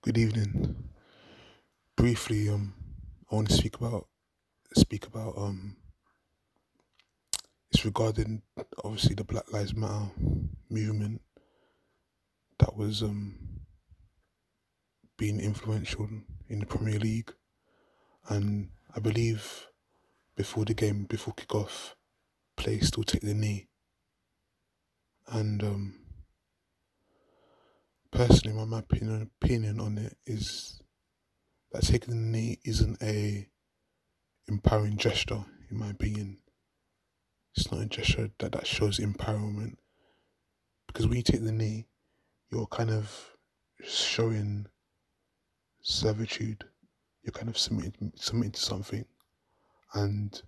Good evening. Briefly, I want to speak about it's regarding obviously the Black Lives Matter movement that was being influential in the Premier League, and I believe before the game, before kickoff, players still take the knee, and personally, my opinion on it is that taking the knee isn't a empowering gesture, in my opinion. It's not a gesture that shows empowerment because when you take the knee, you're kind of showing servitude. You're kind of submitting to something, and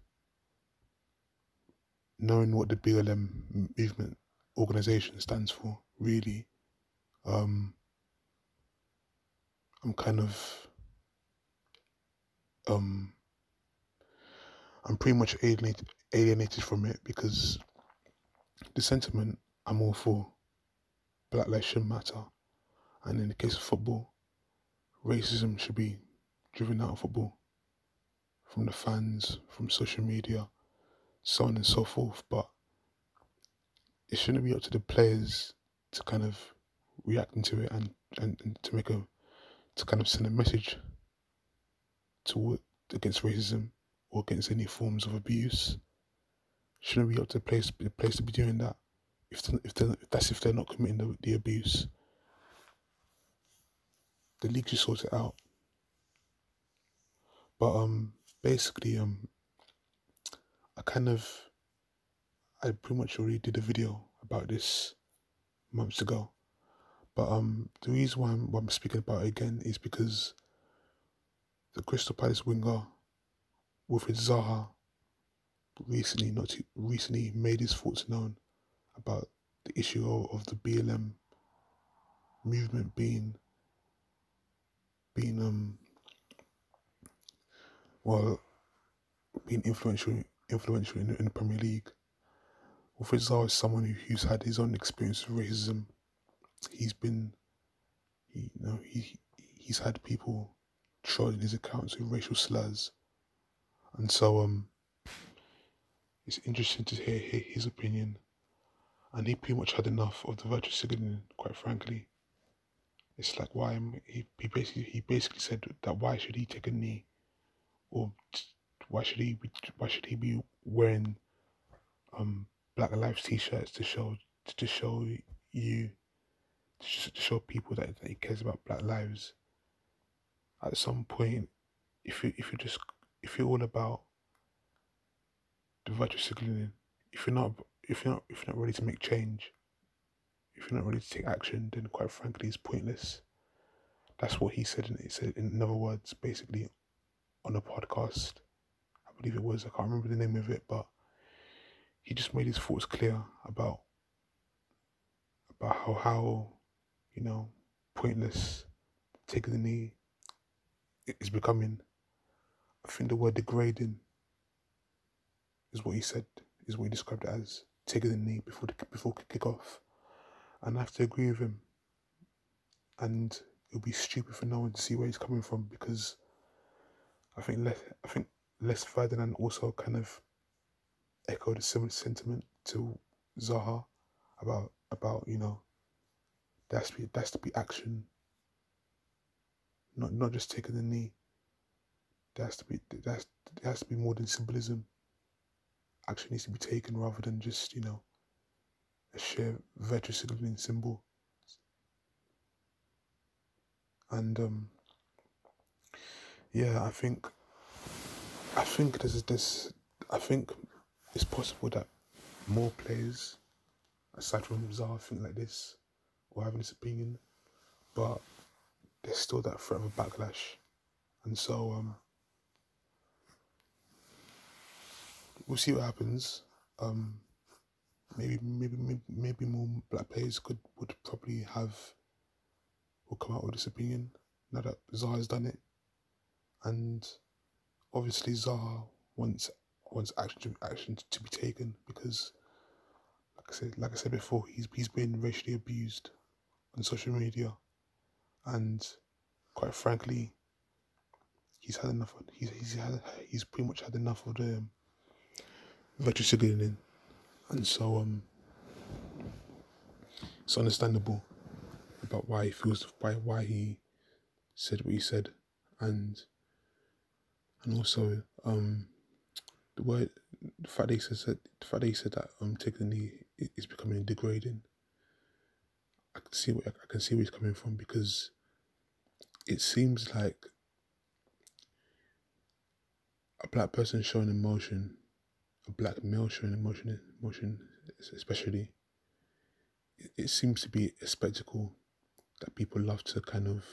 knowing what the BLM movement organization stands for, really, um, I'm kind of um, I'm pretty much alienated from it because the sentiment I'm all for. Black lives should matter, and in the case of football, racism should be driven out of football from the fans, from social media, so on and so forth. But it shouldn't be up to the players to kind of react into it and to kind of send a message to against racism or against any forms of abuse. Shouldn't be up to the players to be doing that if they're not committing the abuse. The league should sort it out. But basically I kind of I pretty much already did a video about this months ago. But the reason why I'm speaking about it again is because the Crystal Palace winger Wilfred Zaha recently made his thoughts known about the issue of the BLM movement being well being influential in the Premier League. Wilfred Zaha is someone who's had his own experience with racism. He's been he's had people trolling his accounts with racial slurs, and so it's interesting to hear his opinion. And he pretty much had enough of the virtue signaling, quite frankly. It's like he basically said that why should he take a knee, or why should he be wearing Black Lives t-shirts to show you to show people that he cares about Black lives. At some point, if you're all about the virtue signaling, if you're not ready to make change, if you're not ready to take action, then quite frankly, it's pointless. That's what he said. He said in other words, basically on a podcast. I believe it was. I can't remember the name of it, but he just made his thoughts clear about how pointless taking the knee is becoming. I think the word degrading is what he said, is what he described it as, taking the knee before kick off. And I have to agree with him. And it would be stupid for no one to see where he's coming from, because I think Les Ferdinand also kind of echoed a similar sentiment to Zaha about there has to be action, not just taking the knee. There has to be more than symbolism. Action needs to be taken rather than just a sheer virtue signaling symbol. And yeah, I think I think it's possible that more players aside from Zaha think like this or having this opinion, but there's still that threat of a backlash, and so we'll see what happens. Um, maybe more black players would probably will come out with this opinion now that Zaha's done it, and obviously Zaha wants action to be taken because, like I said before, he's been racially abused on social media, and quite frankly, he's had enough. He's pretty much had enough of the virtue signaling, and so it's understandable about why he feels, why he said what he said, and also the word the fact that he said that taking the knee is becoming degrading. I can see where he's coming from, because it seems like a black person showing emotion, a black male showing emotion especially, it seems to be a spectacle that people love to kind of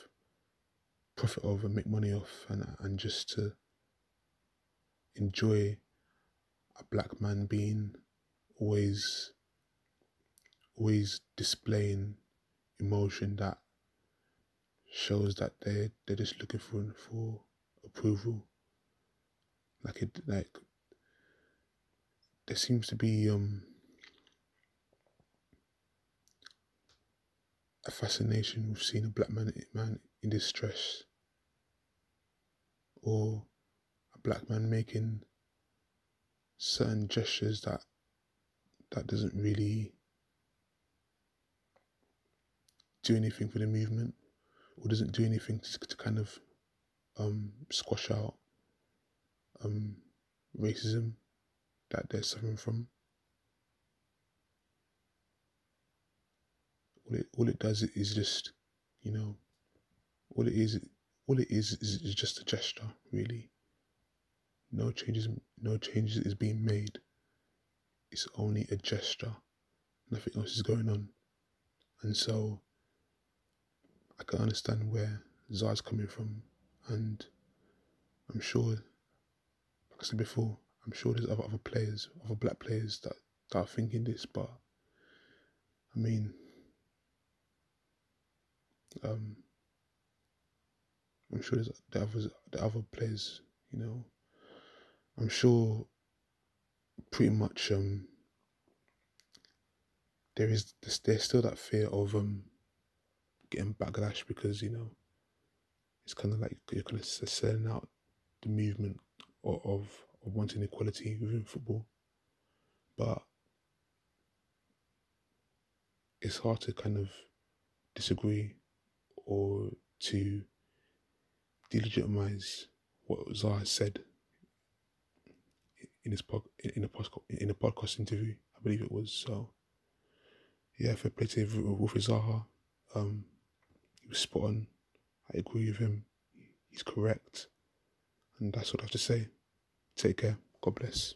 profit off and make money off, and just to enjoy a black man being always displaying emotion that shows that they're just looking for approval. Like there seems to be a fascination with seeing a black man in distress, or a black man making certain gestures that doesn't really do anything for the movement, or doesn't do anything to kind of squash out racism that they're suffering from. All it does is just, you know, all it is just a gesture, really. No changes is being made. It's only a gesture. Nothing else is going on. And so I can understand where Zaha's coming from, and I'm sure, like I said before, I'm sure there's other players, other black players that are thinking this, but I mean, I'm sure there's the other players, you know. I'm sure pretty much there's still that fear of getting backlash, because, you know, it's kind of like you're kind of selling out the movement of wanting equality within football. But it's hard to kind of disagree or to delegitimize what Zaha said in a podcast interview, I believe it was. So yeah, fair play to Wilfred Zaha. He was spot on. I agree with him. He's correct, and that's what I have to say. Take care. God bless.